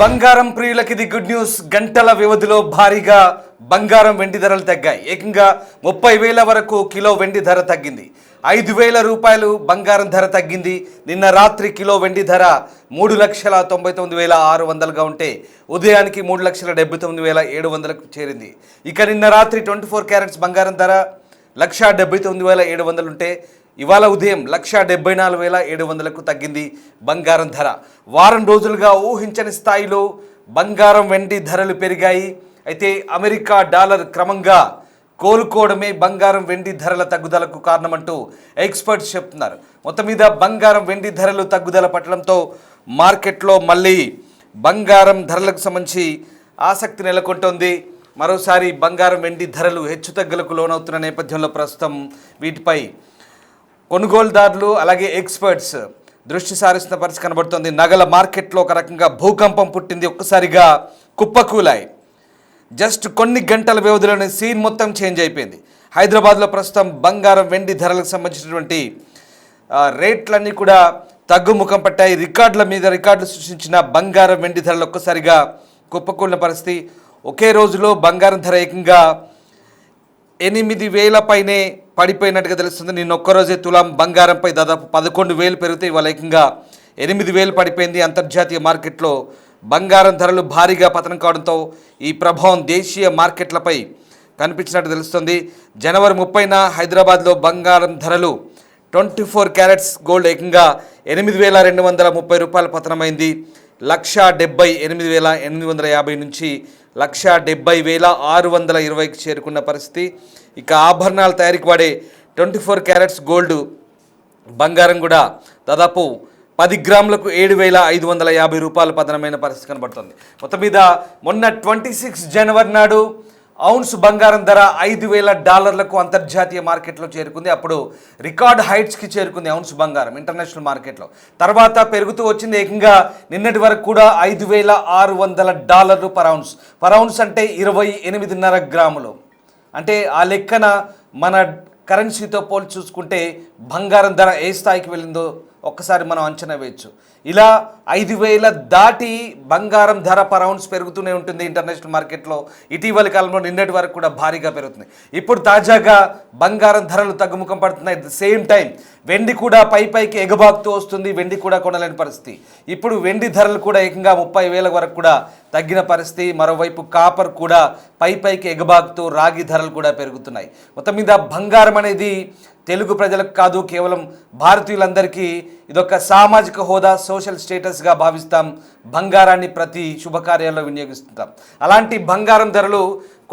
బంగారం ప్రియులకి ఇది good news. గంటల వ్యవధిలో భారీగా బంగారం వెండి ధరలు తగ్గాయి. ఏకంగా 30,000 వరకు కిలో వెండి ధర తగ్గింది. 5,000 రూపాయలు బంగారం ధర తగ్గింది. నిన్న రాత్రి కిలో వెండి ధర 3,99,600గా ఉంటే ఉదయానికి 3,79,700కు చేరింది. ఇక నిన్న రాత్రి 24 క్యారెట్స్ బంగారం ధర 1,79,700 ఉంటే ఇవాళ ఉదయం 1,74,700కు తగ్గింది బంగారం ధర. వారం రోజులుగా ఊహించని స్థాయిలో బంగారం వెండి ధరలు పెరిగాయి. అయితే అమెరికా డాలర్ క్రమంగా కోలుకోవడమే బంగారం వెండి ధరల తగ్గుదలకు కారణమంటూ ఎక్స్పర్ట్స్ చెప్తున్నారు. మొత్తం మీద బంగారం వెండి ధరలు తగ్గుదల పట్టడంతో మార్కెట్లో మళ్ళీ బంగారం ధరలకు సంబంధించి ఆసక్తి నెలకొంటోంది. మరోసారి బంగారం వెండి ధరలు హెచ్చుతగ్గులకు లోనవుతున్న నేపథ్యంలో ప్రస్తుతం వీటిపై కొనుగోలుదారులు అలాగే ఎక్స్పర్ట్స్ దృష్టి సారిస్తున్న పరిస్థితి కనబడుతోంది. నగల మార్కెట్లో ఒక రకంగా భూకంపం పుట్టింది. ఒక్కసారిగా కుప్పకూలాయి. జస్ట్ కొన్ని గంటల వ్యవధిలోనే సీన్ మొత్తం చేంజ్ అయిపోయింది. హైదరాబాద్లో ప్రస్తుతం బంగారం వెండి ధరలకు సంబంధించినటువంటి రేట్లన్నీ కూడా తగ్గుముఖం పట్టాయి. రికార్డుల మీద రికార్డులు సృష్టించిన బంగారం వెండి ధరలు ఒక్కసారిగా కుప్పకూలిన పరిస్థితి. ఒకే రోజులో బంగారం ధర ఏకంగా 8,000 పైనే పడిపోయినట్టుగా తెలుస్తుంది. నిన్న ఒక్కరోజే తులాం బంగారంపై దాదాపు 11,000 పెరిగితే ఇవాళ ఏకంగా 8,000 పడిపోయింది. అంతర్జాతీయ మార్కెట్లో బంగారం ధరలు భారీగా పతనం కావడంతో ఈ ప్రభావం దేశీయ మార్కెట్లపై కనిపించినట్టు తెలుస్తుంది. జనవరి 30న హైదరాబాద్లో బంగారం ధరలు 24 క్యారెట్స్ గోల్డ్ ఏకంగా 8,230 రూపాయలు పతనమైంది. 1,78,850 నుంచి 1,70,620కి చేరుకున్న పరిస్థితి. ఇక ఆభరణాల తయారీకి వాడే 24 క్యారెట్స్ గోల్డ్ బంగారం కూడా దాదాపు 10 గ్రాములకు 7,550 రూపాయలు పతనమైన పరిస్థితి కనబడుతుంది. మొత్తం మీద మొన్న 26 జనవరి నాడు ఔన్స్ బంగారం ధర $5,000 అంతర్జాతీయ మార్కెట్లో చేరుకుంది. అప్పుడు రికార్డ్ హైట్స్కి చేరుకుంది ఔన్స్ బంగారం ఇంటర్నేషనల్ మార్కెట్లో. తర్వాత పెరుగుతూ వచ్చింది. ఏకంగా నిన్నటి వరకు కూడా $5,600 పర్ ఔన్స్ అంటే 28.5 గ్రాములు. అంటే ఆ లెక్కన మన కరెన్సీతో పోల్చి చూసుకుంటే బంగారం ధర ఏ స్థాయికి వెళ్ళిందో ఒక్కసారి మనం అంచనా వేయచ్చు. ఇలా 5,000 దాటి బంగారం ధర పర్ ఔన్స్ పెరుగుతూనే ఉంటుంది ఇంటర్నేషనల్ మార్కెట్లో. ఇటీవలి కాలంలో నిన్నటి వరకు కూడా భారీగా పెరుగుతుంది. ఇప్పుడు తాజాగా బంగారం ధరలు తగ్గుముఖం పడుతున్నాయి. అట్ ద సేమ్ టైం వెండి కూడా పైకి ఎగబాకుతూ వస్తుంది. వెండి కూడా కొనలేని పరిస్థితి. ఇప్పుడు వెండి ధరలు కూడా ఏకంగా 30,000 వరకు కూడా తగ్గిన పరిస్థితి. మరోవైపు కాపర్ కూడా పైకి ఎగబాకుతూ రాగి ధరలు కూడా పెరుగుతున్నాయి. మొత్తం మీద బంగారం అనేది తెలుగు ప్రజలకు కాదు, కేవలం భారతీయులందరికీ ఇదొక సామాజిక హోదా, సోషల్ స్టేటస్గా భావిస్తాం. బంగారాన్ని ప్రతి శుభకార్యాల్లో వినియోగిస్తుంటాం. అలాంటి బంగారం ధరలు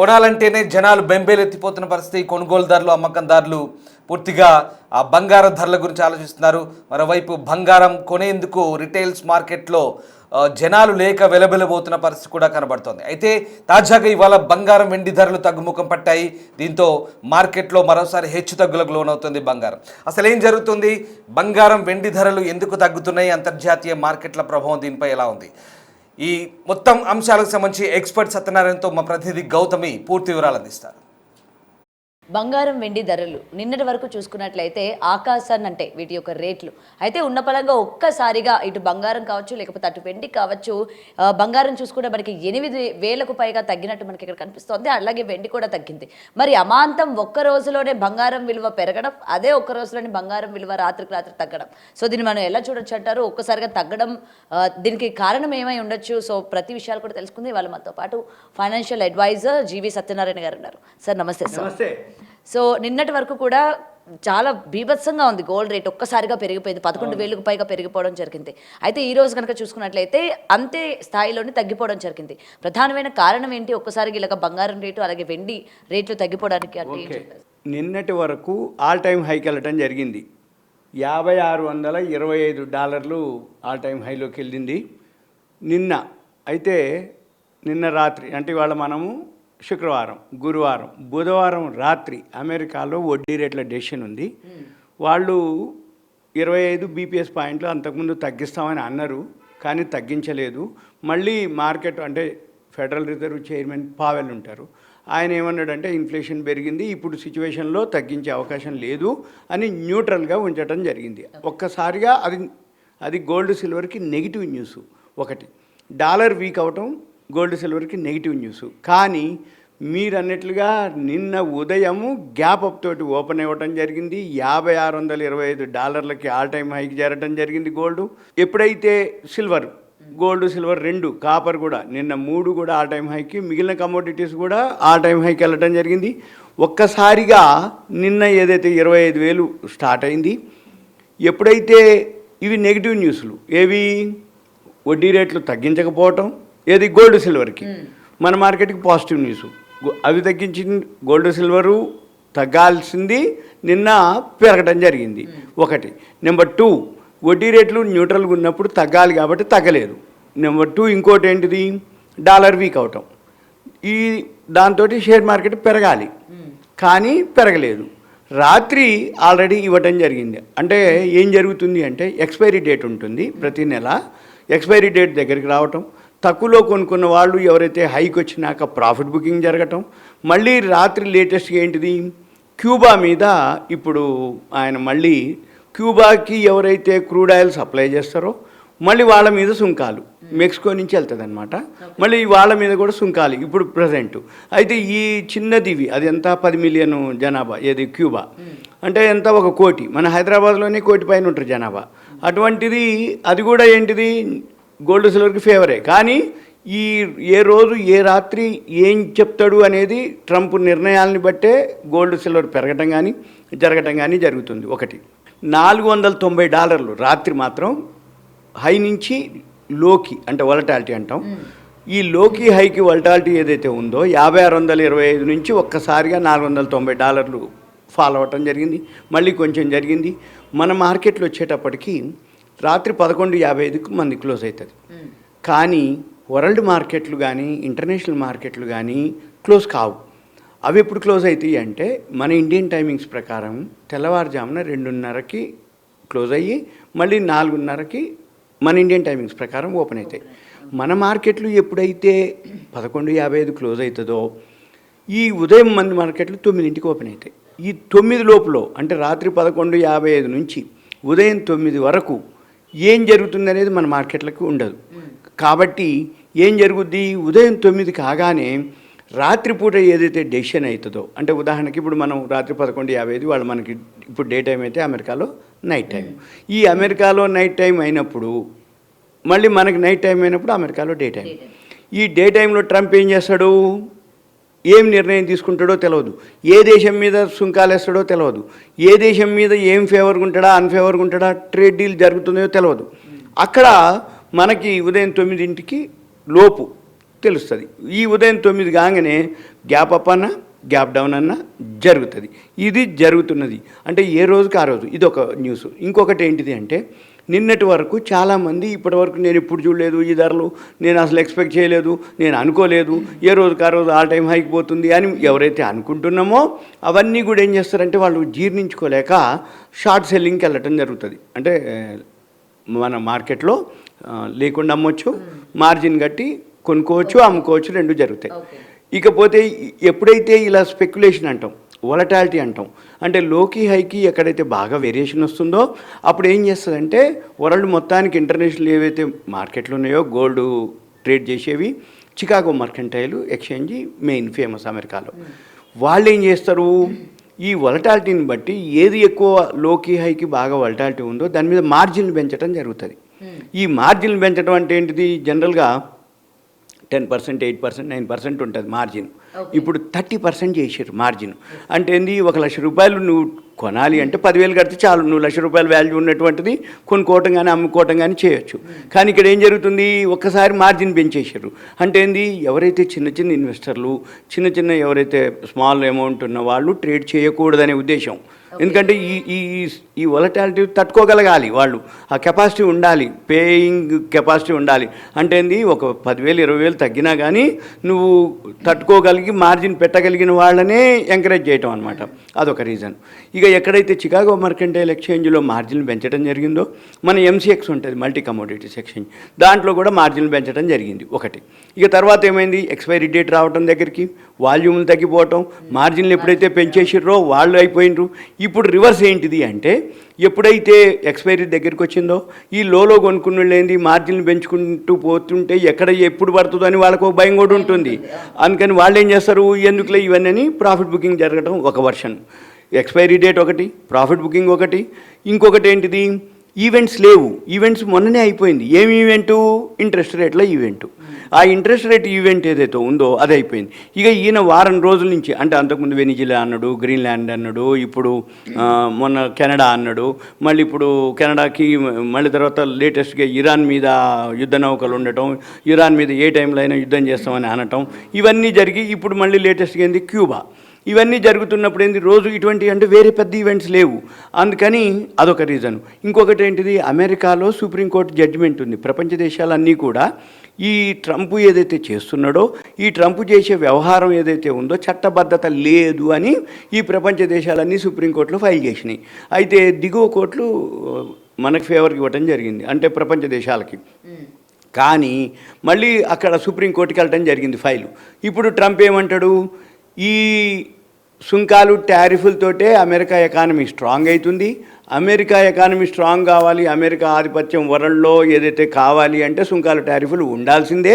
కొనాలంటేనే జనాలు బెంబేలెత్తిపోతున్న పరిస్థితి. కొనుగోలుదారులు, అమ్మకందారులు పూర్తిగా ఆ బంగారం ధరల గురించి ఆలోచిస్తున్నారు. మరోవైపు బంగారం కొనేందుకు రిటైల్స్ మార్కెట్లో జనాలు లేక వెలబెలబోతున్న పరిస్థితి కూడా కనబడుతోంది. అయితే తాజాగా ఇవాళ బంగారం వెండి ధరలు తగ్గుముఖం పట్టాయి. దీంతో మార్కెట్లో మరోసారి హెచ్చుతగ్గులకు లోనవుతుంది బంగారం. అసలు ఏం జరుగుతుంది? బంగారం వెండి ధరలు ఎందుకు తగ్గుతున్నాయి? అంతర్జాతీయ మార్కెట్ల ప్రభావం దీనిపై ఎలా ఉంది? ఈ మొత్తం అంశాలకు సంబంధించి ఎక్స్పర్ట్ సత్యనారాయణతో మా ప్రతినిధి గౌతమి పూర్తి వివరాలు అందిస్తారు. బంగారం వెండి ధరలు నిన్నటి వరకు చూసుకున్నట్లయితే ఆకాశాన్ని అంటే వీటి యొక్క రేట్లు అయితే ఉన్న పలంగా ఒక్కసారిగా ఇటు బంగారం కావచ్చు లేకపోతే అటు వెండి కావచ్చు, బంగారం చూసుకుంటే మనకి 8,000కు పైగా తగ్గినట్టు మనకి ఇక్కడ కనిపిస్తోంది. అలాగే వెండి కూడా తగ్గింది. మరి అమాంతం ఒక్క రోజులోనే బంగారం విలువ పెరగడం, అదే ఒక్క రోజులోనే బంగారం విలువ రాత్రికి రాత్రి తగ్గడం. సో దీన్ని మనం ఎలా చూడొచ్చు అంటారు? ఒక్కసారిగా తగ్గడం దీనికి కారణం ఏమై ఉండొచ్చు? సో ప్రతి విషయాలు కూడా తెలుసుకుంది. వాళ్ళ మనతో పాటు ఫైనాన్షియల్ అడ్వైజర్ జీవి సత్యనారాయణ గారు ఉన్నారు. సార్ నమస్తే. సార్ సో నిన్నటి వరకు కూడా చాలా బీభత్సంగా ఉంది గోల్డ్ రేట్. ఒక్కసారిగా పెరిగిపోయింది. 11,000కు పైగా పెరిగిపోవడం జరిగింది. అయితే ఈ రోజు కనుక చూసుకున్నట్లయితే అంతే స్థాయిలోనే తగ్గిపోవడం జరిగింది. ప్రధానమైన కారణం ఏంటి? ఒక్కసారిగా ఇలాగ బంగారం రేటు అలాగే వెండి రేట్లు తగ్గిపోవడానికి అంటే నిన్నటి వరకు ఆల్ టైమ్ హైకి వెళ్ళటం జరిగింది. $5,625 ఆల్ టైమ్ హైలోకి వెళ్ళింది నిన్న. అయితే నిన్న రాత్రి అంటే ఇవాళ మనము శుక్రవారం, గురువారం, బుధవారం రాత్రి అమెరికాలో వడ్డీ రేట్ల డెసిషన్ ఉంది. వాళ్ళు 25 బీపీఎస్ పాయింట్లు అంతకుముందు తగ్గిస్తామని అన్నారు, కానీ తగ్గించలేదు. మళ్ళీ మార్కెట్ అంటే ఫెడరల్ రిజర్వ్ చైర్మన్ పావెల్ ఉంటారు, ఆయన ఏమన్నాడంటే ఇన్ఫ్లేషన్ పెరిగింది, ఇప్పుడు సిచ్యువేషన్లో తగ్గించే అవకాశం లేదు అని న్యూట్రల్గా ఉంచడం జరిగింది. ఒక్కసారిగా అది గోల్డ్ సిల్వర్కి నెగిటివ్ న్యూస్ ఒకటి. డాలర్ వీక్ అవటం గోల్డ్ సిల్వర్కి నెగిటివ్ న్యూస్. కానీ మీరు అన్నట్లుగా నిన్న ఉదయము గ్యాప్ అప్ తోటి ఓపెన్ అవ్వటం జరిగింది. $5,625 ఆల్ టైమ్ హైకి చేరటం జరిగింది గోల్డ్. ఎప్పుడైతే గోల్డ్ సిల్వర్ 2 కాపర్ కూడా నిన్న 3 కూడా ఆల్ టైమ్ హైకి, మిగిలిన కమోడిటీస్ కూడా ఆల్ టైమ్ హైకి వెళ్ళటం జరిగింది. ఒక్కసారిగా నిన్న ఏదైతే 25,000 స్టార్ట్ అయింది, ఎప్పుడైతే ఇవి నెగిటివ్ న్యూస్లు ఏవి వడ్డీ రేట్లు తగ్గించకపోవటం ఏది గోల్డ్ సిల్వర్కి, మన మార్కెట్కి పాజిటివ్ న్యూస్. అవి తగ్గించి గోల్డ్ సిల్వరు తగ్గాల్సింది నిన్న పెరగడం జరిగింది ఒకటి. నెంబర్ 2 వడ్డీ రేట్లు న్యూట్రల్గా ఉన్నప్పుడు తగ్గాలి కాబట్టి తగ్గలేదు. నెంబర్ 2 ఇంకోటి ఏంటిది, డాలర్ వీక్ అవటం. ఈ దాంతో షేర్ మార్కెట్ పెరగాలి కానీ పెరగలేదు. రాత్రి ఆల్రెడీ ఇవ్వటం జరిగింది. అంటే ఏం జరుగుతుంది అంటే ఎక్స్పైరీ డేట్ ఉంటుంది ప్రతి నెల, ఎక్స్పైరీ డేట్ దగ్గరికి రావటం, తక్కువలో కొనుక్కున్న వాళ్ళు ఎవరైతే హైక్ వచ్చినాక ప్రాఫిట్ బుకింగ్ జరగటం. మళ్ళీ రాత్రి లేటెస్ట్గా ఏంటిది, క్యూబా మీద ఇప్పుడు ఆయన మళ్ళీ క్యూబాకి ఎవరైతే క్రూడ్ ఆయిల్ సప్లై చేస్తారో మళ్ళీ వాళ్ళ మీద సుంకాలు, మెక్సికో నుంచి వెళ్తుంది అనమాట, మళ్ళీ వాళ్ళ మీద కూడా సుంకాలు ఇప్పుడు ప్రజెంట్. అయితే ఈ చిన్నదివి అది ఎంత 10 మిలియన్ జనాభా, ఏది క్యూబా అంటే ఎంత 1 కోటి, మన హైదరాబాద్లోనే 1 కోటి పైన ఉంటారు జనాభా. అటువంటిది అది కూడా ఏంటిది గోల్డ్ సిల్వర్కి ఫేవరే. కానీ ఈ ఏ రోజు ఏ రాత్రి ఏం చెప్తాడు అనేది ట్రంప్ నిర్ణయాలని బట్టే గోల్డ్ సిల్వర్ పెరగటం కానీ జరగటం కానీ జరుగుతుంది. ఒకటి $490 రాత్రి మాత్రం హై నుంచి లోకి, అంటే వలటాలిటీ అంటాం, ఈ లోకి హైకి వలటాలిటీ ఏదైతే ఉందో 5,625 నుంచి ఒక్కసారిగా $490 ఫాల్ అవ్వటం జరిగింది. మళ్ళీ కొంచెం జరిగింది. మన మార్కెట్లో వచ్చేటప్పటికి రాత్రి 11:55కి మంది క్లోజ్ అవుతుంది. కానీ వరల్డ్ మార్కెట్లు కానీ ఇంటర్నేషనల్ మార్కెట్లు కానీ క్లోజ్ కావు. అవి ఎప్పుడు క్లోజ్ అవుతాయి అంటే మన ఇండియన్ టైమింగ్స్ ప్రకారం తెల్లవారుజామున 2:30కి క్లోజ్ అయ్యి మళ్ళీ 4:30కి మన ఇండియన్ టైమింగ్స్ ప్రకారం ఓపెన్ అవుతాయి. మన మార్కెట్లు ఎప్పుడైతే 11:55 క్లోజ్ అవుతుందో ఈ ఉదయం మన మార్కెట్లు 9ంటికి ఓపెన్ అవుతాయి. ఈ 9 లోపల అంటే రాత్రి 11:55 నుంచి ఉదయం 9 వరకు ఏం జరుగుతుంది అనేది మన మార్కెట్లకు ఉండదు. కాబట్టి ఏం జరుగుద్ది, ఉదయం 9 కాగానే రాత్రిపూట ఏదైతే డెసిషన్ అవుతుందో, అంటే ఉదాహరణకి ఇప్పుడు మనం రాత్రి 11:55 వాళ్ళు మనకి ఇప్పుడు డే టైం అయితే అమెరికాలో నైట్ టైం, ఈ అమెరికాలో నైట్ టైం అయినప్పుడు మళ్ళీ మనకి నైట్ టైం అయినప్పుడు అమెరికాలో డే టైం. ఈ డే టైంలో ట్రంప్ ఏం చేస్తాడు, ఏం నిర్ణయం తీసుకుంటాడో తెలియదు, ఏ దేశం మీద సుంకాలు వేస్తాడో తెలియదు, ఏ దేశం మీద ఏం ఫేవర్గా ఉంటాడా అన్ఫేవర్గా ఉంటాడా, ట్రేడ్ డీల్ జరుగుతుందో తెలియదు. అక్కడ మనకి ఉదయం 9ంటికి లోపు తెలుస్తుంది. ఈ ఉదయం 9 కాగానే గ్యాప్ అప్ అన్నా గ్యాప్ డౌన్ అన్నా జరుగుతుంది. ఇది జరుగుతున్నది అంటే ఏ రోజుకి ఆ రోజు. ఇది ఒక న్యూస్. ఇంకొకటి ఏంటిది అంటే నిన్నటి వరకు చాలామంది ఇప్పటి వరకు నేను ఇప్పుడు చూడలేదు ఈ ధరలు, నేను అసలు ఎక్స్పెక్ట్ చేయలేదు, నేను అనుకోలేదు, ఏ రోజుకి ఆ రోజు ఆల్ టైం హైకి పోతుంది అని ఎవరైతే అనుకుంటున్నామో అవన్నీ కూడా ఏం చేస్తారంటే వాళ్ళు జీర్ణించుకోలేక షార్ట్ సెల్లింగ్కి వెళ్ళటం జరుగుతుంది. అంటే మన మార్కెట్లో లేకుండా అమ్మొచ్చు, మార్జిన్ కట్టి కొనుక్కోవచ్చు, అమ్ముకోవచ్చు, 2 జరుగుతాయి. ఇకపోతే ఎప్పుడైతే ఇలా స్పెక్యులేషన్ అంటాం, వొలటాలిటీ అంటాం, అంటే లోకి హైకి ఎక్కడైతే బాగా వేరియేషన్ వస్తుందో అప్పుడు ఏం చేస్తుందంటే వరల్డ్ మొత్తానికి ఇంటర్నేషనల్ ఏవైతే మార్కెట్లు ఉన్నాయో గోల్డ్ ట్రేడ్ చేసేవి, Chicago mercantile exchange main famous అమెరికాలో, వాళ్ళు ఏం చేస్తారు, ఈ వొలటాలిటీని బట్టి ఏది ఎక్కువ లోకి హైకి బాగా వొలటాలిటీ ఉందో దాని మీద మార్జిన్లు పెంచడం జరుగుతుంది. ఈ మార్జిన్లు పెంచడం అంటే ఏంటిది, జనరల్గా 10%, 8%, 9% ఉంటుంది మార్జిన్. ఇప్పుడు 30% చేసారు మార్జిన్. అంటే ఏంది, ₹1,00,000 నువ్వు కొనాలి అంటే 10,000 కడితే చాలు, నువ్వు ₹1,00,000 వాల్యూ ఉన్నటువంటిది కొనుక్కోవటం కానీ అమ్ముకోవటం కానీ చేయొచ్చు. కానీ ఇక్కడ ఏం జరుగుతుంది, ఒక్కసారి మార్జిన్ పెంచేసారు. అంటే ఏంది, ఎవరైతే చిన్న చిన్న ఇన్వెస్టర్లు, చిన్న ఎవరైతే స్మాల్ అమౌంట్ ఉన్న వాళ్ళు ట్రేడ్ చేయకూడదనే ఉద్దేశం. ఎందుకంటే ఈ వొలటాలిటీ తట్టుకోగలగాలి, వాళ్ళు ఆ కెపాసిటీ ఉండాలి, పేయింగ్ కెపాసిటీ ఉండాలి. అంటే ఏంది, ఒక 10,000, 20,000 తగ్గినా కానీ నువ్వు తట్టుకోగలిగి మార్జిన్ పెట్టగలిగిన వాళ్ళనే ఎంకరేజ్ చేయటం అనమాట. అదొక రీజన్. ఇక ఎక్కడైతే చికాగో మర్కంటైల్ ఎక్స్చేంజ్లో మార్జిన్ పెంచడం జరిగిందో, మన MCX ఉంటుంది మల్టీ కమోడిటీస్ ఎక్స్చేంజ్, దాంట్లో కూడా మార్జిన్ పెంచడం జరిగింది ఒకటి. ఇక తర్వాత ఏమైంది, ఎక్స్పైరీ డేట్ రావడం దగ్గరికి వాల్యూమ్లు తగ్గిపోవటం, మార్జిన్లు ఎప్పుడైతే పెంచేసిర్రో వాళ్ళు అయిపోయినరు. ఇప్పుడు రివర్స్ ఏంటిది అంటే ఎప్పుడైతే ఎక్స్పైరీ దగ్గరికి వచ్చిందో ఈ లోలో కొనుక్కున్నోళ్ళేంది మార్జిన్లు పెంచుకుంటూ పోతుంటే ఎప్పుడు పడుతుందో అని వాళ్ళకు ఒక భయం కూడా ఉంటుంది. అందుకని వాళ్ళు ఏం చేస్తారు, ఎందుకులే ఇవన్నీ ప్రాఫిట్ బుకింగ్ జరగడం ఒక వర్షన్, ఎక్స్పైరీ డేట్ ఒకటి, ప్రాఫిట్ బుకింగ్ ఒకటి, ఇంకొకటి ఏంటిది ఈవెంట్స్ లేవు. ఈవెంట్స్ మొన్ననే అయిపోయింది. ఏమి ఈవెంటు? ఇంట్రెస్ట్ రేట్ల ఈవెంటు. ఆ ఇంట్రెస్ట్ రేట్ ఈవెంట్ ఏదైతే ఉందో అది అయిపోయింది. ఇక ఈయన వారం రోజుల నుంచి, అంటే అంతకుముందు వెనిజులా అన్నాడు, గ్రీన్లాండ్ అన్నాడు, ఇప్పుడు మొన్న కెనడా అన్నాడు, మళ్ళీ ఇప్పుడు కెనడాకి మళ్ళీ తర్వాత లేటెస్ట్గా ఇరాన్ మీద యుద్ధ నౌకలు ఉండటం, ఇరాన్ మీద ఏ టైంలో అయినా యుద్ధం చేస్తామని అనటం, ఇవన్నీ జరిగి ఇప్పుడు మళ్ళీ లేటెస్ట్గా ఏంది క్యూబా. ఇవన్నీ జరుగుతున్నప్పుడు ఏంది రోజు ఇటువంటి అంటే వేరే పెద్ద ఈవెంట్స్ లేవు. అందుకని అదొక రీజన్. ఇంకొకటి ఏంటిది, అమెరికాలో సుప్రీంకోర్టు జడ్జిమెంట్ ఉంది. ప్రపంచ దేశాలన్నీ కూడా ఈ ట్రంప్ ఏదైతే చేస్తున్నాడో ఈ ట్రంప్ చేసే వ్యవహారం ఏదైతే ఉందో చట్టబద్ధత లేదు అని ఈ ప్రపంచ దేశాలన్నీ సుప్రీంకోర్టులో ఫైల్ చేసినాయి. అయితే దిగువ కోర్టులు మనకు ఫేవర్కి ఇవ్వటం జరిగింది, అంటే ప్రపంచ దేశాలకి. కానీ మళ్ళీ అక్కడ సుప్రీంకోర్టుకి వెళ్ళటం జరిగింది ఫైలు. ఇప్పుడు ట్రంప్ ఏమంటాడు, ఈ సుంకాలు టారిఫ్లతోటే అమెరికా ఎకానమీ స్ట్రాంగ్ అవుతుంది, అమెరికా ఎకానమీ స్ట్రాంగ్ కావాలి, అమెరికా ఆధిపత్యం వరల్డ్లో ఏదైతే కావాలి అంటే సుంకాలు టారిఫ్లు ఉండాల్సిందే,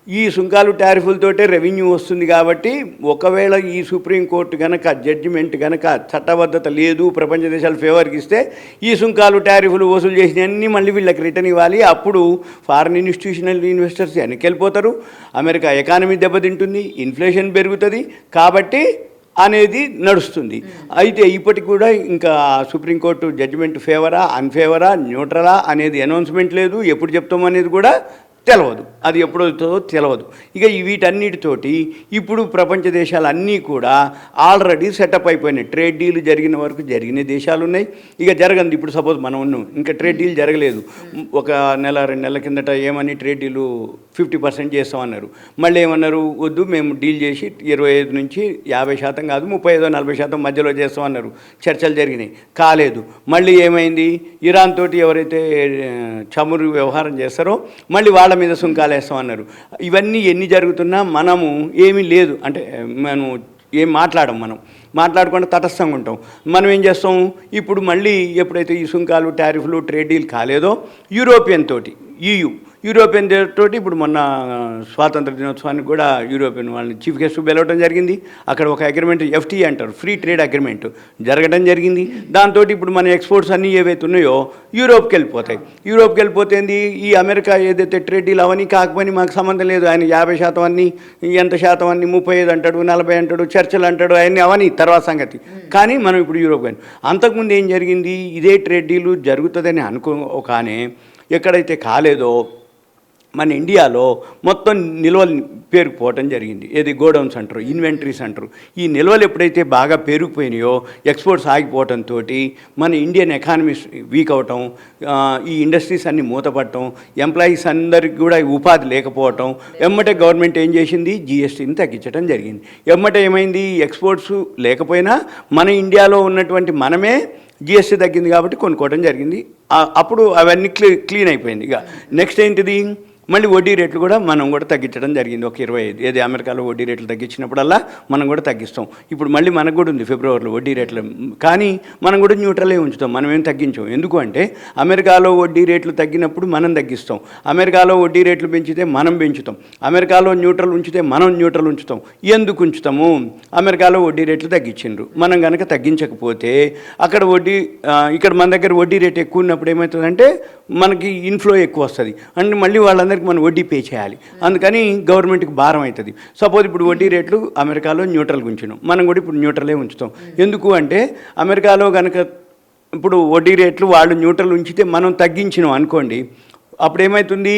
ఈ సుంకాలు టారిఫ్లతోటే రెవెన్యూ వస్తుంది. కాబట్టి ఒకవేళ ఈ సుప్రీంకోర్టు కనుక జడ్జిమెంట్ కనుక చట్టబద్ధత లేదు, ప్రపంచ దేశాలు ఫేవర్కి ఇస్తే ఈ సుంకాలు టారిఫ్లు వసూలు చేసినవన్నీ మళ్ళీ వీళ్ళకి రిటర్న్ ఇవ్వాలి. అప్పుడు ఫారిన్ ఇన్స్టిట్యూషనల్ ఇన్వెస్టర్స్ వెనకెళ్ళిపోతారు, అమెరికా ఎకానమీ దెబ్బతింటుంది, ఇన్ఫ్లేషన్ పెరుగుతుంది, కాబట్టి అనేది నడుస్తుంది. అయితే ఇప్పటికి కూడా ఇంకా సుప్రీంకోర్టు జడ్జిమెంట్ ఫేవరా అన్ఫేవరా న్యూట్రలా అనేది అనౌన్స్మెంట్ లేదు, ఎప్పుడు చెప్తామో అనేది కూడా తెలియదు, అది ఎప్పుడు అవుతుందో తెలియదు. ఇక వీటన్నిటితోటి ఇప్పుడు ప్రపంచ దేశాలన్నీ కూడా ఆల్రెడీ సెటప్ అయిపోయినాయి. ట్రేడ్ డీల్ జరిగిన వరకు జరిగిన దేశాలు ఉన్నాయి, ఇక జరగండి. ఇప్పుడు సపోజ్ మనం ఉన్నాం, ఇంకా ట్రేడ్ డీల్ జరగలేదు, ఒక నెల 2 నెలల కిందట ఏమని ట్రేడ్ డీలు 50% చేస్తామన్నారు. మళ్ళీ ఏమన్నారు, వద్దు మేము డీల్ చేసి 25 నుంచి 50% కాదు 35-40% మధ్యలో చేస్తామన్నారు. చర్చలు జరిగినాయి, కాలేదు. మళ్ళీ ఏమైంది, ఇరాన్ తోటి ఎవరైతే చమురు వ్యవహారం చేస్తారో మళ్ళీ వాళ్ళ మీద సుంకాలు వేస్తామన్నారు. ఇవన్నీ ఎన్ని జరుగుతున్నా మనము ఏమీ లేదు అంటే మనం ఏం మనం మాట్లాడకుండా తటస్థంగా ఉంటాం. మనం ఏం చేస్తాం, ఇప్పుడు మళ్ళీ ఎప్పుడైతే ఈ సుంకాలు టారిఫ్లు ట్రేడ్ డీల్ కాలేదో యూరోపియన్ తోటి యూరోపియన్ తోటి ఇప్పుడు మొన్న స్వాతంత్ర దినోత్సవానికి కూడా యూరోపియన్ వాళ్ళని చీఫ్ గెస్ట్ పిలవడం జరిగింది. అక్కడ ఒక అగ్రిమెంట్ FTA అంటారు, ఫ్రీ ట్రేడ్ అగ్రిమెంట్ జరగడం జరిగింది. దాంతో ఇప్పుడు మన ఎక్స్పోర్ట్స్ అన్నీ ఏవైతే ఉన్నాయో యూరోప్కి వెళ్ళిపోతాయి. యూరోప్కి వెళ్ళిపోతేంది, ఈ అమెరికా ఏదైతే ట్రేడ్ డీల్ అవన్నీ కాకపోయినా మాకు సంబంధం లేదు, ఆయన 50% అన్నీ ఎంత శాతం అన్నీ 35 అంటాడు, 40 అంటాడు, చర్చలు అంటాడు, అవన్నీ అవన్నీ తర్వాత సంగతి. కానీ మనం ఇప్పుడు యూరోప్ కానీ అంతకుముందు ఏం జరిగింది, ఇదే ట్రేడ్ డీలు జరుగుతుందని అనుకోగానే ఎక్కడైతే కాలేదో మన ఇండియాలో మొత్తం నిల్వలు పేరుకుపోవటం జరిగింది. ఏది గోడౌన్స్ అంటారు, ఇన్వెంటరీస్ అంటారు. ఈ నిల్వలు ఎప్పుడైతే బాగా పెరిగిపోయినాయో ఎక్స్పోర్ట్స్ ఆగిపోవడంతో మన ఇండియన్ ఎకానమీ వీక్ అవటం, ఈ ఇండస్ట్రీస్ అన్నీ మూతపడటం, ఎంప్లాయీస్ అందరికి కూడా ఉపాధి లేకపోవటం, ఎమ్మటే గవర్నమెంట్ ఏం చేసింది, GSTని తగ్గించడం జరిగింది. ఎమ్మటే ఏమైంది, ఎక్స్పోర్ట్స్ లేకపోయినా మన ఇండియాలో ఉన్నటువంటి మనమే GST తగ్గింది కాబట్టి కొనుక్కోవడం జరిగింది. అప్పుడు అవన్నీ క్లీన్ అయిపోయింది. ఇక నెక్స్ట్ ఏంటిది, మళ్ళీ వడ్డీ రేట్లు కూడా మనం కూడా తగ్గించడం జరిగింది. ఒక 25 ఏది అమెరికాలో వడ్డీ రేట్లు తగ్గించినప్పుడల్లా మనం కూడా తగ్గిస్తాం. ఇప్పుడు మళ్ళీ మనకు కూడా ఉంది ఫిబ్రవరిలో వడ్డీ రేట్లు, కానీ మనం కూడా న్యూట్రలే ఉంచుతాం, మనం ఏం తగ్గించాం. ఎందుకు అంటే అమెరికాలో వడ్డీ రేట్లు తగ్గినప్పుడు మనం తగ్గిస్తాం, అమెరికాలో వడ్డీ రేట్లు పెంచితే మనం పెంచుతాం, అమెరికాలో న్యూట్రల్ ఉంచితే మనం న్యూట్రల్ ఉంచుతాం. ఎందుకు ఉంచుతాము, అమెరికాలో వడ్డీ రేట్లు తగ్గించిండ్రు, మనం కనుక తగ్గించకపోతే అక్కడ ఇక్కడ మన దగ్గర వడ్డీ రేట్ ఎక్కువ ఉన్నప్పుడు ఏమవుతుందంటే మనకి ఇన్ఫ్లో ఎక్కువ వస్తుంది, అంటే మళ్ళీ వాళ్ళందరికీ మనం వడ్డీ పే చేయాలి. అందుకని గవర్నమెంట్కి భారం అవుతుంది. సపోజ్ ఇప్పుడు వడ్డీ రేట్లు అమెరికాలో న్యూట్రల్గా ఉంచినాం, మనం కూడా ఇప్పుడు న్యూట్రలే ఉంచుతాం. ఎందుకు అంటే అమెరికాలో కనుక ఇప్పుడు వడ్డీ రేట్లు వాళ్ళు న్యూట్రల్ ఉంచితే మనం తగ్గించినాం అనుకోండి, అప్పుడు ఏమవుతుంది,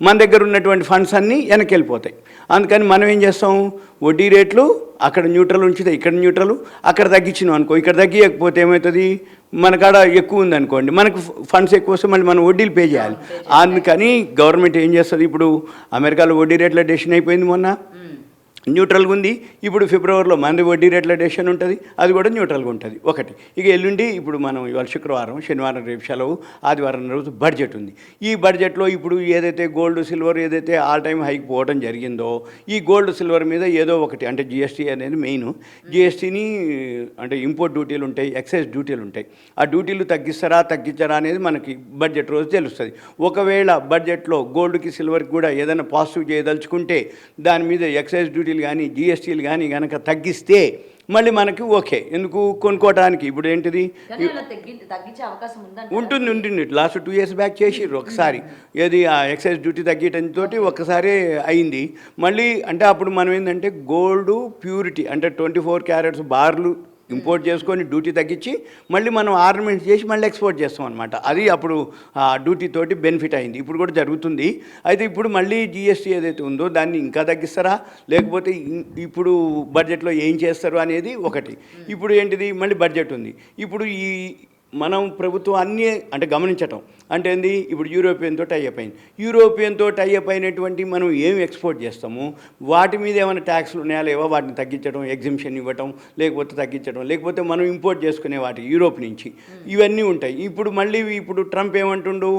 మన దగ్గర ఉన్నటువంటి ఫండ్స్ అన్నీ వెనక్కి వెళ్ళిపోతాయి. అందుకని మనం ఏం చేస్తాం, వడ్డీ రేట్లు అక్కడ న్యూట్రల్ ఉంచితే ఇక్కడ న్యూట్రల్, అక్కడ తగ్గించినాం అనుకో, ఇక్కడ తగ్గియకపోతే ఏమవుతుంది, మన కాడ ఎక్కువ ఉంది అనుకోండి, మనకు ఫండ్స్ ఎక్కువ వస్తే మళ్ళీ మనం వడ్డీలు పే చేయాలి. అందుకని గవర్నమెంట్ ఏం చేస్తుంది, ఇప్పుడు అమెరికాలో వడ్డీ రేట్ల డెసిషన్ అయిపోయింది మొన్న, న్యూట్రల్గా ఉంది. ఇప్పుడు ఫిబ్రవరిలో మనది వడ్డీ రేట్ల డెసిషన్ ఉంటుంది, అది కూడా న్యూట్రల్గా ఉంటుంది ఒకటి. ఇక ఎల్లుండి ఇప్పుడు మనం ఇవాళ శుక్రవారం, శనివారం రేపు సెలవు, ఆదివారం రోజు బడ్జెట్ ఉంది. ఈ బడ్జెట్లో ఇప్పుడు ఏదైతే గోల్డ్ సిల్వర్ ఏదైతే ఆల్ టైమ్ హైక్ పోవడం జరిగిందో, ఈ గోల్డ్ సిల్వర్ మీద ఏదో ఒకటి అంటే జిఎస్టీ అనేది మెయిన్. జిఎస్టీని అంటే ఇంపోర్ట్ డ్యూటీలు ఉంటాయి, ఎక్సైజ్ డ్యూటీలు ఉంటాయి. ఆ డ్యూటీలు తగ్గించరా అనేది మనకి బడ్జెట్ రోజు తెలుస్తుంది. ఒకవేళ బడ్జెట్లో గోల్డ్కి సిల్వర్కి కూడా ఏదైనా పాజిటివ్ చేయదలుచుకుంటే దాని మీద ఎక్సైజ్ డ్యూటీ కానీ జిఎస్టీలు కానీ కనుక తగ్గిస్తే మళ్ళీ మనకి ఓకే. ఎందుకు కొనుక్కోవడానికి ఇప్పుడు ఏంటిది తగ్గించే అవకాశం ఉంటుంది. లాస్ట్ 2 years బ్యాక్ చేసిర్రు ఒకసారి, ఏది ఆ ఎక్సైజ్ డ్యూటీ తగ్గటంతో ఒక్కసారి అయింది. మళ్ళీ అంటే అప్పుడు మనం ఏంటంటే గోల్డ్ ప్యూరిటీ అంటే 24 క్యారెట్స్ బార్లు ఇంపోర్ట్ చేసుకొని డ్యూటీ తగ్గించి మళ్ళీ మనం ఆర్నమెంట్స్ చేసి మళ్ళీ ఎక్స్పోర్ట్ చేస్తాం అనమాట. అది అప్పుడు ఆ డ్యూటీ తోటి బెనిఫిట్ అయింది. ఇప్పుడు కూడా జరుగుతుంది. అయితే ఇప్పుడు మళ్ళీ జిఎస్టీ ఏదైతే ఉందో దాన్ని ఇంకా తగ్గిస్తారా, లేకపోతే ఇప్పుడు బడ్జెట్లో ఏం చేస్తారు అనేది ఒకటి. ఇప్పుడు ఏంటిది మళ్ళీ బడ్జెట్ ఉంది. ఇప్పుడు ఈ మనం ప్రభుత్వం అన్నీ అంటే గమనించటం అంటే ఏంది, ఇప్పుడు యూరోపియన్తో టైఅప్ అయింది. యూరోపియన్తో టైఅప్ అయినటువంటి మనం ఏం ఎక్స్పోర్ట్ చేస్తాము, వాటి మీద ఏమైనా ట్యాక్స్లు ఉన్నాయా లేవా, వాటిని తగ్గించడం, ఎగ్జిబిషన్ ఇవ్వటం, లేకపోతే తగ్గించడం, లేకపోతే మనం ఇంపోర్ట్ చేసుకునే వాటి యూరోప్ నుంచి ఇవన్నీ ఉంటాయి. ఇప్పుడు ట్రంప్ ఏమంటుండు,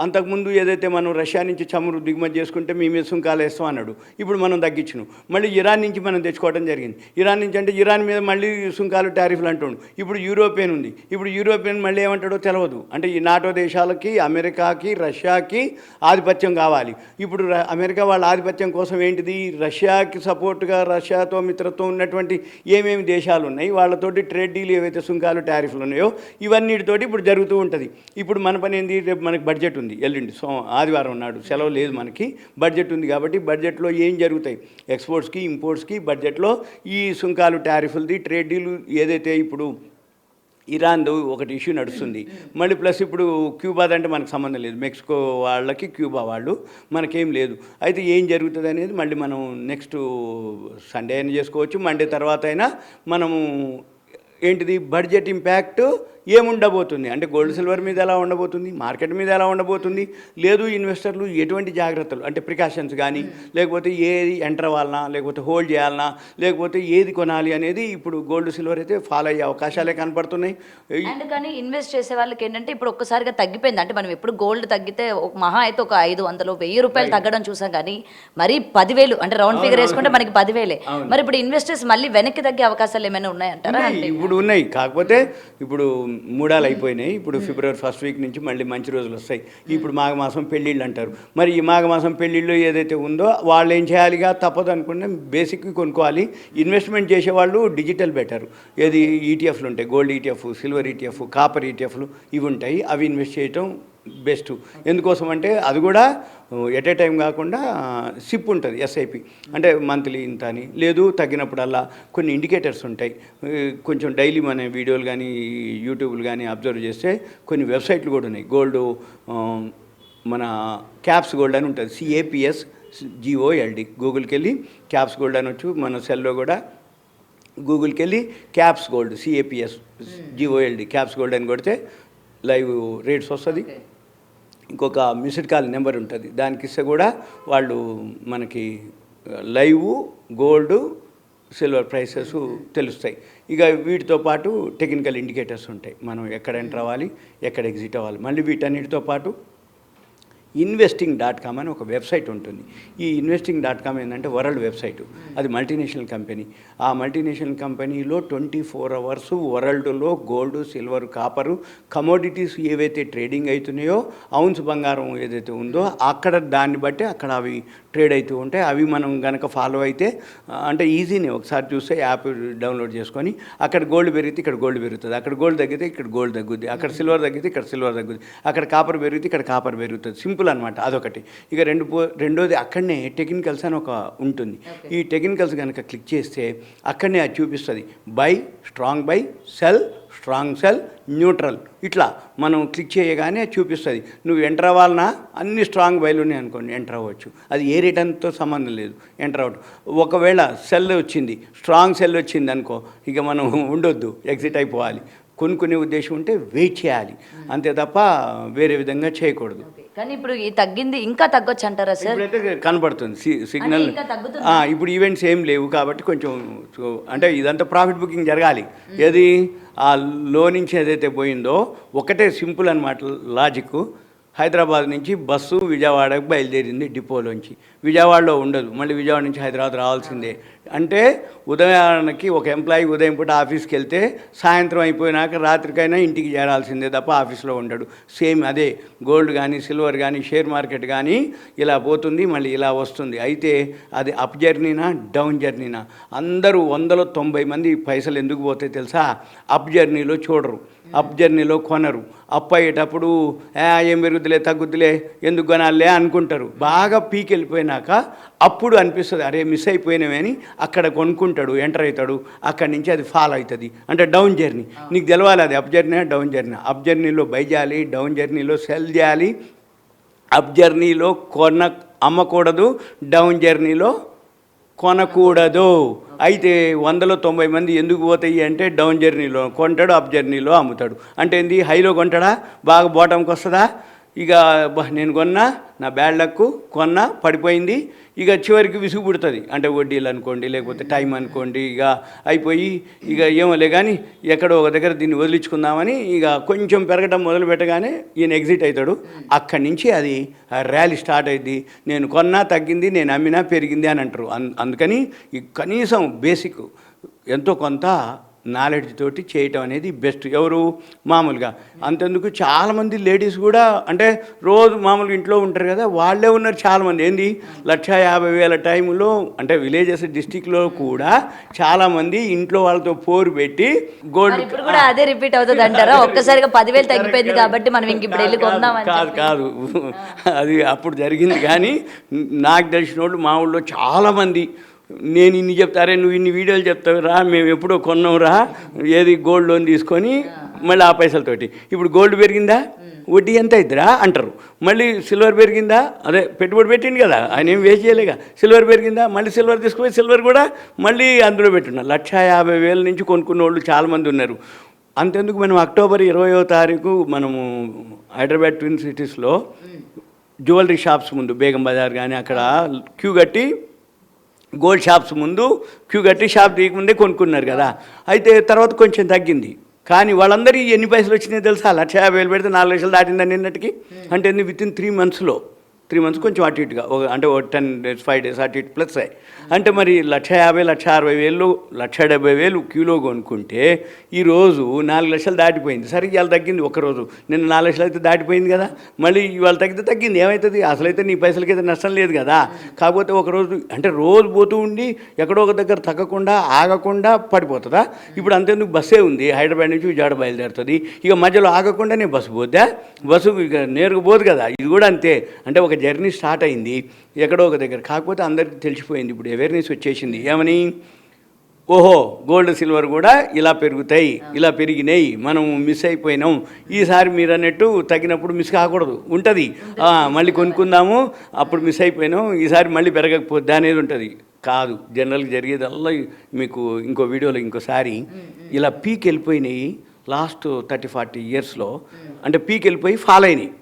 అంతకుముందు ఏదైతే మనం రష్యా నుంచి చమురు దిగుమతి చేసుకుంటే మీ మీద సుంకాలు వేస్తాం అన్నాడు. ఇప్పుడు మనం తగ్గించినాం. మళ్ళీ ఇరాన్ నుంచి మనం తెచ్చుకోవడం జరిగింది. ఇరాన్ నుంచి అంటే ఇరాన్ మీద మళ్ళీ సుంకాలు టారిఫ్లు అంటుండు. ఇప్పుడు యూరోపియన్ ఉంది. ఇప్పుడు యూరోపియన్ మళ్ళీ ఏమంటాడో తెలియదు. అంటే ఈ నాటో దేశాలకి, అమెరికాకి, రష్యాకి ఆధిపత్యం కావాలి. ఇప్పుడు అమెరికా వాళ్ళ ఆధిపత్యం కోసం ఏంటిది, రష్యాకి సపోర్ట్గా రష్యాతో మిత్రత్వం ఉన్నటువంటి ఏమేమి దేశాలు ఉన్నాయి వాళ్ళతోటి ట్రేడ్ డీల్ ఏవైతే సుంకాలు టారిఫ్లు ఉన్నాయో ఇవన్నిటితోటి ఇప్పుడు జరుగుతూ ఉంటుంది. ఇప్పుడు మన పని ఏంది, రేపు మనకి బడ్జెట్ ఉంది, ఎల్లుండి ఆదివారం నాడు సెలవు లేదు మనకి, బడ్జెట్ ఉంది. కాబట్టి బడ్జెట్లో ఏం జరుగుతాయి, ఎక్స్పోర్ట్స్కి ఇంపోర్ట్స్కి బడ్జెట్లో ఈ సుంకాలు టారిఫ్లది ట్రేడ్ డీల్ ఏదైతే ఇప్పుడు ఇరాన్ది ఒకటి ఇష్యూ నడుస్తుంది. మళ్ళీ ప్లస్ ఇప్పుడు క్యూబా అంటే మనకు సంబంధం లేదు, మెక్సికో వాళ్ళకి క్యూబా వాళ్ళు, మనకేం లేదు. అయితే ఏం జరుగుతుంది అనేది మళ్ళీ మనం నెక్స్ట్ సండే అయినా చేసుకోవచ్చు, మండే తర్వాత అయినా మనము ఏంటిది బడ్జెట్ ఇంపాక్ట్ ఏముండబోతుంది అంటే గోల్డ్ సిల్వర్ మీద ఎలా ఉండబోతుంది, మార్కెట్ మీద ఎలా ఉండబోతుంది, లేదు ఇన్వెస్టర్లు ఎటువంటి జాగ్రత్తలు అంటే ప్రికాషన్స్ కానీ, లేకపోతే ఏది ఎంటర్ అవ్వాలన్నా, లేకపోతే హోల్డ్ చేయాలన్నా, లేకపోతే ఏది కొనాలి అనేది ఇప్పుడు గోల్డ్ సిల్వర్ అయితే ఫాలో అయ్యే అవకాశాలే కనపడుతున్నాయి. అండ్ కానీ ఇన్వెస్ట్ చేసే వాళ్ళకి ఏంటంటే ఇప్పుడు ఒక్కసారిగా తగ్గిపోయింది. అంటే మనం ఎప్పుడు గోల్డ్ తగ్గితే మహా అయితే ఒక 500 1000 రూపాయలు తగ్గడం చూసాం, కానీ మరి 10,000 అంటే రౌండ్ ఫిగర్ వేసుకుంటే మనకి 10,000. మరి ఇప్పుడు ఇన్వెస్టర్స్ మళ్ళీ వెనక్కి తగ్గే అవకాశాలు ఏమైనా ఉన్నాయంటారా? ఇప్పుడు ఉన్నాయి, కాకపోతే ఇప్పుడు మూడాలు అయిపోయినాయి. ఇప్పుడు ఫిబ్రవరి 1st వీక్ నుంచి మళ్ళీ మంచి రోజులు వస్తాయి. ఇప్పుడు మాఘమాసం పెళ్ళిళ్ళు అంటారు. మరి ఈ మాఘమాసం పెళ్ళిళ్ళు ఏదైతే ఉందో వాళ్ళు ఏం చేయాలిగా, తప్పదు అనుకుంటే బేసిక్వి కొనుక్కోవాలి. ఇన్వెస్ట్మెంట్ చేసేవాళ్ళు డిజిటల్ బెటర్, ఏది ఈటీఎఫ్లు ఉంటాయి, gold ETF, silver ETF, copper ఈటీఎఫ్లు ఇవి ఉంటాయి. అవి ఇన్వెస్ట్ చేయటం బెస్ట్. ఎందుకోసం అంటే అది కూడా ఎట్ ఏ టైం కాకుండా సిప్ ఉంటుంది, ఎస్ఐపి అంటే మంత్లీ ఇంత అని, లేదు తగ్గినప్పుడల్లా కొన్ని ఇండికేటర్స్ ఉంటాయి. కొంచెం డైలీ మన వీడియోలు కానీ యూట్యూబ్లు కానీ అబ్జర్వ్ చేస్తే కొన్ని వెబ్సైట్లు కూడా ఉన్నాయి. గోల్డ్ మన క్యాప్స్ గోల్డ్ అని ఉంటుంది, CAPS గూగుల్కి వెళ్ళి క్యాప్స్ గోల్డ్ అని వచ్చు. మన సెల్లో కూడా గూగుల్కి వెళ్ళి caps gold CAPS caps gold అని కొడితే లైవ్ రేట్స్ వస్తుంది. ఇంకొక మిస్డ్ కాల్ నెంబర్ ఉంటుంది, దానికి ఇస్తే కూడా వాళ్ళు మనకి లైవ్ గోల్డ్ సిల్వర్ ప్రైసెస్ తెలుస్తాయి. ఇక వీటితో పాటు టెక్నికల్ ఇండికేటర్స్ ఉంటాయి, మనం ఎక్కడ ఎంటర్ అవ్వాలి, ఎక్కడ ఎగ్జిట్ అవ్వాలి. మళ్ళీ వీటన్నిటితో పాటు investing.com అని ఒక వెబ్సైట్ ఉంటుంది. ఈ investing.com ఏంటంటే వరల్డ్ వెబ్సైట్, అది మల్టీనేషనల్ కంపెనీ. ఆ మల్టీనేషనల్ కంపెనీలో 24 hours వరల్డ్లో గోల్డ్, సిల్వర్, కాపరు, కమోడిటీస్ ఏవైతే ట్రేడింగ్ అవుతున్నాయో, ఔన్స్ బంగారం ఏదైతే ఉందో అక్కడ దాన్ని బట్టి అక్కడ అవి ట్రేడ్ అవుతూ ఉంటాయి. అవి మనం కనుక ఫాలో అయితే అంటే ఈజీనే, ఒకసారి చూస్తే యాప్ డౌన్లోడ్ చేసుకొని అక్కడ గోల్డ్ పెరిగితే ఇక్కడ గోల్డ్ పెరుగుతుంది, అక్కడ గోల్డ్ తగ్గితే ఇక్కడ గోల్డ్ తగ్గుద్ది, అక్కడ సిల్వర్ తగ్గితే ఇక్కడ సిల్వర్ తగ్గుద్ది, అక్కడ కాపర్ పెరిగితే ఇక్కడ కాపర్ పెరుగుతుంది. సింపుల్ అనమాట, అదొకటి. ఇక రెండోది అక్కడనే టెక్నికల్స్ అని ఒక ఉంటుంది. ఈ టెక్నికల్స్ కనుక క్లిక్ చేస్తే అక్కడనే అది చూపిస్తుంది, by, strong by, cell, strong cell, neutral. ఇట్లా మనం క్లిక్ చేయగానే చూపిస్తుంది. నువ్వు ఎంటర్ అవ్వాలన్నా అన్ని స్ట్రాంగ్ బైలు ఉన్నాయి అనుకోండి, ఎంటర్ అవ్వచ్చు. అది ఏ రిటర్న్తో సంబంధం లేదు, ఎంటర్ అవ్వడం. ఒకవేళ సెల్ వచ్చింది, స్ట్రాంగ్ సెల్ వచ్చింది అనుకో, ఇక మనం ఉండొద్దు, ఎగ్జిట్ అయిపోవాలి. కొనుక్కునే ఉద్దేశం ఉంటే వెయిట్ చేయాలి, అంతే తప్ప వేరే విధంగా చేయకూడదు. కానీ ఇప్పుడు ఈ తగ్గింది ఇంకా తగ్గొచ్చు అంటారా సార్? ఇప్పుడైతే కనబడుతుంది సిగ్నల్. ఇంకా తగ్గుతుందా? ఇప్పుడు ఈవెంట్స్ ఏం లేవు కాబట్టి కొంచెం అంటే ఇదంతా ప్రాఫిట్ బుకింగ్ జరగాలి. ఏది ఆ లో నుంచి ఏదైతే పోయిందో ఒకటే సింపుల్ అనమాట లాజిక్. హైదరాబాద్ నుంచి బస్సు విజయవాడకు బయలుదేరింది డిపోలోంచి. విజయవాడలో ఉండదు, మళ్ళీ విజయవాడ నుంచి హైదరాబాద్ రావాల్సిందే. అంటే ఉదయానికి ఒక ఎంప్లాయీ ఉదయం పూట ఆఫీస్కి వెళ్తే సాయంత్రం అయిపోయినాక రాత్రికైనా ఇంటికి చేరాల్సిందే తప్ప ఆఫీస్లో ఉండడు. సేమ్ అదే గోల్డ్ కానీ సిల్వర్ కానీ షేర్ మార్కెట్ కానీ ఇలా పోతుంది మళ్ళీ ఇలా వస్తుంది. అయితే అది అప్ జర్నీనా డౌన్ జర్నీనా? అందరూ 190 మంది పైసలు ఎందుకు పోతాయి తెలుసా? అప్ జర్నీలో చూడరు, అప్ జర్నీలో కొనరు. అప్ అయ్యేటప్పుడు ఏం పెరుగుద్దులే తగ్గుద్దులే ఎందుకు కొనాలే అనుకుంటారు. బాగా పీక్ వెళ్ళిపోయినాక అప్పుడు అనిపిస్తుంది అరే మిస్ అయిపోయినవని అక్కడ కొనుక్కుంటాడు, ఎంటర్ అవుతాడు. అక్కడి నుంచి అది ఫాలో అవుతుంది. అంటే డౌన్ జర్నీ. నీకు తెలవాలి అది up journey down journey. Up జర్నీలో బై చేయాలి, డౌన్ జర్నీలో సెల్ చేయాలి. అప్ జర్నీలో అమ్మకూడదు, డౌన్ జర్నీలో కొనకూడదు. అయితే 190 మంది ఎందుకు పోతాయి అంటే డౌన్ జర్నీలో కొంటాడు, అప్ జర్నీలో అమ్ముతాడు. అంటే ఏంది? హైలో కొంటాడా, బాగా బాటంకి వస్తుందా? ఇక నేను కొన్నా, నా బ్యాడ్ లక్ కొన్నా, పడిపోయింది. ఇక చివరికి విసుగు పుడుతుంది. అంటే వడ్డీలు అనుకోండి, లేకపోతే టైం అనుకోండి, ఇక అయిపోయి ఇక ఏమోలే కానీ ఎక్కడో ఒక దగ్గర దీన్ని వదిలించుకుందామని ఇక కొంచెం పెరగడం మొదలు పెట్టగానే ఈయన ఎగ్జిట్ అవుతాడు. అక్కడి నుంచి అది ర్యాలీ స్టార్ట్ అయింది. నేను కొన్నా తగ్గింది, నేను అమ్మినా పెరిగింది అని అంటారు. అందుకని కనీసం బేసిక్ ఎంతో కొంత నాలెడ్జ్ తోటి చేయటం అనేది బెస్ట్. ఎవరు మామూలుగా అంతెందుకు చాలామంది లేడీస్ కూడా అంటే రోజు మామూలుగా ఇంట్లో ఉంటారు కదా, వాళ్ళే ఉన్నారు చాలామంది. ఏంది 1,50,000 టైంలో అంటే విలేజెస్ డిస్టిక్లో కూడా చాలామంది ఇంట్లో వాళ్ళతో పోరు పెట్టి గోల్డ్. ఇప్పుడు కూడా అదే రిపీట్ అవుతుంది అంటారా? ఒక్కసారిగా 10,000 తగ్గిపోయింది కాబట్టి మనం ఇంక ఇప్పుడు వెళ్ళి కొందామని? కాదు అది అప్పుడు జరిగింది. కానీ నాకు తెలిసిన వాళ్ళు మా ఊళ్ళో చాలామంది నేను ఇన్ని చెప్తారే నువ్వు ఇన్ని వీడియోలు చెప్తావురా, మేము ఎప్పుడో కొన్నావురా ఏది గోల్డ్ లోన్ తీసుకొని మళ్ళీ ఆ పైసలతోటి. ఇప్పుడు గోల్డ్ పెరిగిందా, వడ్డీ ఎంత అవుతుందా అంటారు. మళ్ళీ సిల్వర్ పెరిగిందా, అదే పెట్టుబడి పెట్టింది కదా ఆయన ఏం వేస్ట్ చేయలేక. సిల్వర్ పెరిగిందా, మళ్ళీ సిల్వర్ తీసుకుపోయి సిల్వర్ కూడా మళ్ళీ అందులో పెట్టున్నా. 1,50,000 నుంచి కొనుక్కున్న వాళ్ళు చాలామంది ఉన్నారు. అంతెందుకు మనం అక్టోబర్ 20వ తారీఖు మనము హైదరాబాద్ ట్విన్ సిటీస్లో జ్యువెలరీ షాప్స్ ముందు బేగం బజార్ కానీ అక్కడ క్యూ కట్టి గోల్డ్ షాప్స్ ముందు క్యూ కట్టి షాప్ తీయకముందే కొనుక్కున్నారు కదా. అయితే తర్వాత కొంచెం తగ్గింది. కానీ వాళ్ళందరికీ ఎన్ని పైసలు వచ్చినాయో తెలుసా? 1,50,000 పెడితే 4 లక్షలు దాటిందని నిన్నటికి. అంటే విత్ ఇన్ 3 మంత్స్లో 3 మంత్స్ కొంచెం అటు ఇటుగా అంటే 10 days 5 days అటు ఇటు ప్లస్ అయ్యి. అంటే మరి 1,50,000 1,60,000 1,70,000 క్యూలో కొనుక్కుంటే ఈరోజు 4 లక్షలు దాటిపోయింది. సరే ఇవాళ తగ్గింది ఒక్కరోజు, నిన్న 4 లక్షలు అయితే దాటిపోయింది కదా. మళ్ళీ ఇవాళ తగ్గితే తగ్గింది, ఏమవుతుంది? అసలైతే నీ పైసలకైతే నష్టం లేదు కదా. కాకపోతే ఒకరోజు అంటే రోజు పోతూ ఉండి ఎక్కడో ఒక దగ్గర తగ్గకుండా ఆగకుండా పడిపోతుందా? ఇప్పుడు అంతేందుకు బస్సే ఉంది, హైదరాబాద్ నుంచి విజయవాడ బయలుదేరుతుంది. ఇక మధ్యలో ఆగకుండానే బస్సు పోద్దా? బస్సు ఇక నేరుగా పోదు కదా. ఇది కూడా అంతే. అంటే ఒక జర్నీ స్టార్ట్ అయింది ఎక్కడో ఒక దగ్గర. కాకపోతే అందరికీ తెలిసిపోయింది, ఇప్పుడు అవేర్నెస్ వచ్చేసింది. ఏమని? ఓహో గోల్డ్ సిల్వర్ కూడా ఇలా పెరుగుతాయి, ఇలా పెరిగినాయి, మనం మిస్ అయిపోయినాం. ఈసారి మీరు అన్నట్టు తగ్గినప్పుడు మిస్ కాకూడదు, ఉంటుంది. మళ్ళీ కొనుక్కుందాము, అప్పుడు మిస్ అయిపోయినాం, ఈసారి మళ్ళీ పెరగకపోద్దా అనేది ఉంటుంది. కాదు, జనరల్గా జరిగేదల్లా మీకు ఇంకో వీడియోలో ఇంకోసారి ఇలా పీక్ వెళ్ళిపోయినాయి లాస్ట్ 30-40 ఇయర్స్లో. అంటే పీక్ వెళ్ళిపోయి ఫాల్ అయినాయి.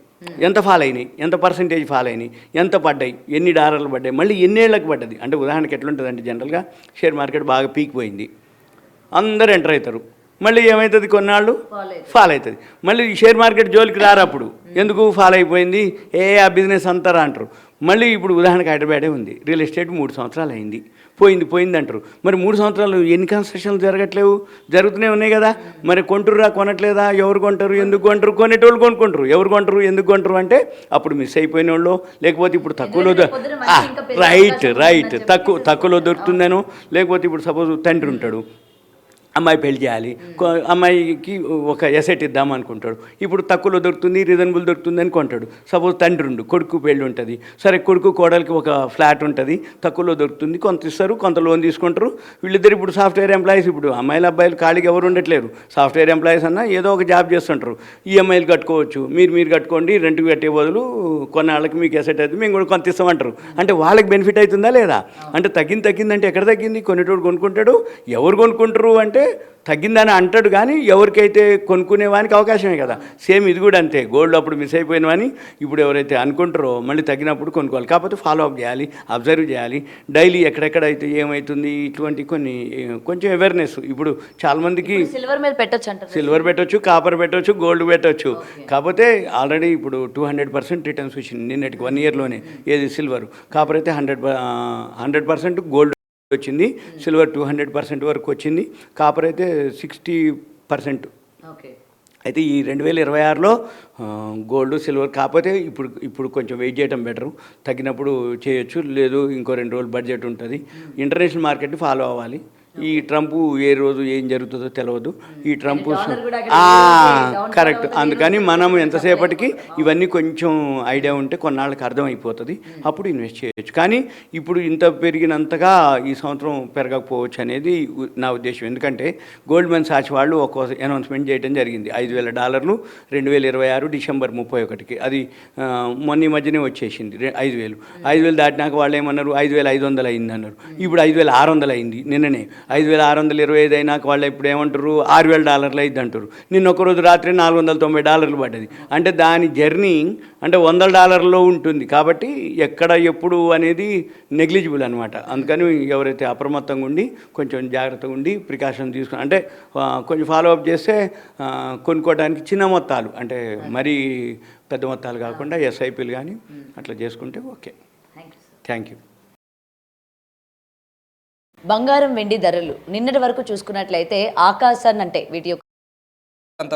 ఎంత ఫాల్ అయినాయి, ఎంత పర్సంటేజ్ ఫాల్ అయినాయి, ఎంత పడ్డాయి, ఎన్ని డాలర్లు పడ్డాయి, మళ్ళీ ఎన్నేళ్లకు పడ్డది. అంటే ఉదాహరణకి ఎట్లుంటుందంటే జనరల్గా షేర్ మార్కెట్ బాగా పీక్ పోయింది, అందరూ ఎంటర్ అవుతారు. మళ్ళీ ఏమవుతుంది? కొన్నాళ్ళు ఫాల్ అవుతుంది. మళ్ళీ షేర్ మార్కెట్ జోలికి రారప్పుడు. ఎందుకు? ఫాల్ అయిపోయింది, ఆ బిజినెస్ అంటారా అంటారు. మళ్ళీ ఇప్పుడు ఉదాహరణకు హైదరాబాదే ఉంది, రియల్ ఎస్టేట్ 3 సంవత్సరాలు అయింది, పోయింది అంటారు. మరి 3 సంవత్సరాలు ఎన్ని కన్స్ట్రక్షన్లు జరగట్లేవు? జరుగుతూనే ఉన్నాయి కదా. మరి కొంటుర్రా, కొనట్లేదా? ఎవరు కొంటారు, ఎందుకు కొంటారు? కొనేటోళ్ళు కొనుక్కుంటారు. ఎవరు కొంటారు, ఎందుకు కొంటారు అంటే అప్పుడు మిస్ అయిపోయిన వాళ్ళు, లేకపోతే ఇప్పుడు తక్కువలో రైట్ తక్కువలో దొరుకుతుందేనో, లేకపోతే ఇప్పుడు సపోజ్ తండ్రి ఉంటాడు, అమ్మాయి పెళ్లి చేయాలి, అమ్మాయికి ఒక ఎసెట్ ఇద్దాం అనుకుంటాడు. ఇప్పుడు తక్కువలో దొరుకుతుంది, రీజనబుల్ దొరుకుతుంది అని కొంటాడు. సపోజ్ తండ్రి ఉండు, కొడుకు పెళ్ళి ఉంటుంది. సరే కొడుకు కోడలికి ఒక ఫ్లాట్ ఉంటుంది, తక్కువలో దొరుకుతుంది, కొంత ఇస్తారు, కొంత లోన్ తీసుకుంటారు. వీళ్ళిద్దరు ఇప్పుడు సాఫ్ట్వేర్ ఎంప్లాయీస్. ఇప్పుడు అమ్మాయిలు అబ్బాయిలు ఖాళీగా ఎవరు ఉండట్లేరు. సాఫ్ట్వేర్ ఎంప్లాయీస్ అన్నా ఏదో ఒక జాబ్ చేస్తుంటారు. ఈఎంఐలు కట్టుకోవచ్చు, మీరు కట్టుకోండి, రెంట్కి కట్టే బదులు కొన్నాళ్ళకి మీకు ఎసెట్ అవుతుంది, మేము కూడా కొంత ఇస్తామంటారు. అంటే వాళ్ళకి బెనిఫిట్ అవుతుందా లేదా? అంటే తగ్గిందంటే ఎక్కడ తగ్గింది? కొనేటోడు కొనుక్కుంటాడు. ఎవరు కొనుక్కుంటారు అంటే అంటే తగ్గిందని అంటాడు, కానీ ఎవరికైతే కొనుక్కునే వానికి అవకాశమే కదా. సేమ్ ఇది కూడా అంతే, గోల్డ్ అప్పుడు మిస్ అయిపోయినవని ఇప్పుడు ఎవరైతే అనుకుంటారో మళ్ళీ తగ్గినప్పుడు కొనుక్కోవాలి. కాకపోతే ఫాలో అప్ చేయాలి, అబ్జర్వ్ చేయాలి, డైలీ ఎక్కడెక్కడైతే ఏమవుతుంది ఇటువంటి కొన్ని కొంచెం అవేర్నెస్. ఇప్పుడు చాలామందికి సిల్వర్ మీద పెట్టొచ్చు అంటారు. సిల్వర్ పెట్టొచ్చు, కాపర్ పెట్టొచ్చు, గోల్డ్ పెట్టొచ్చు. కాకపోతే ఆల్రెడీ ఇప్పుడు 200% రిటర్న్స్ వచ్చింది నిన్నటికి 1 ఇయర్లోనే. ఏది సిల్వర్, కాపర్ అయితే 100% గోల్డ్ వచ్చింది, సిల్వర్ 200% వరకు వచ్చింది, కాపర్ అయితే 60%. ఓకే. అయితే ఈ 2026లో గోల్డ్ సిల్వర్, కాకపోతే ఇప్పుడు కొంచెం వెయిట్ చేయడం బెటరు. తగ్గినప్పుడు చేయొచ్చు, లేదు ఇంకో 2 రోజులు బడ్జెట్ ఉంటుంది. ఇంటర్నేషనల్ మార్కెట్ని ఫాలో అవ్వాలి. ఈ ట్రంప్ ఏ రోజు ఏం జరుగుతుందో తెలియదు. ఈ ట్రంప్ కరెక్ట్. అందుకని మనం ఎంతసేపటికి ఇవన్నీ కొంచెం ఐడియా ఉంటే కొన్నాళ్ళకి అర్థమైపోతుంది, అప్పుడు ఇన్వెస్ట్ చేయొచ్చు. కానీ ఇప్పుడు ఇంత పెరిగినంతగా ఈ సంవత్సరం పెరగకపోవచ్చు అనేది నా ఉద్దేశం. ఎందుకంటే గోల్డ్మెన్ సాచ్ వాళ్ళు ఒక అనౌన్స్మెంట్ చేయడం జరిగింది, $5,000 2026 డిసెంబర్ 31కి. అది మొన్న ఈ మధ్యనే వచ్చేసింది 5,000 దాటినాక వాళ్ళు ఏమన్నారు, 5,500 అయింది అన్నారు. ఇప్పుడు 5,600 అయింది నిన్ననే. 5,625 అయినాక వాళ్ళు ఇప్పుడు ఏమంటారు, $6,000 అయింది అంటారు. నిన్న ఒకరోజు రాత్రి $490 పడ్డది. అంటే దాని జర్నీ అంటే $100 ఉంటుంది. కాబట్టి ఎక్కడ ఎప్పుడు అనేది నెగ్లిజిబుల్ అనమాట. అందుకని ఎవరైతే అప్రమత్తంగా ఉండి కొంచెం జాగ్రత్తగా ఉండి ప్రికాషన్ తీసుకుని అంటే కొంచెం ఫాలో అప్ చేస్తే కొనుక్కోవడానికి చిన్న మొత్తాలు, అంటే మరీ పెద్ద మొత్తాలు కాకుండా ఎస్ఐపీలు కానీ అట్లా చేసుకుంటే ఓకే. Thank you. బంగారం వెండి ధరలు నిన్నటి వరకు చూసుకున్నట్లయితే ఆకాశాన్ని అంటే వీటి యొక్క అంత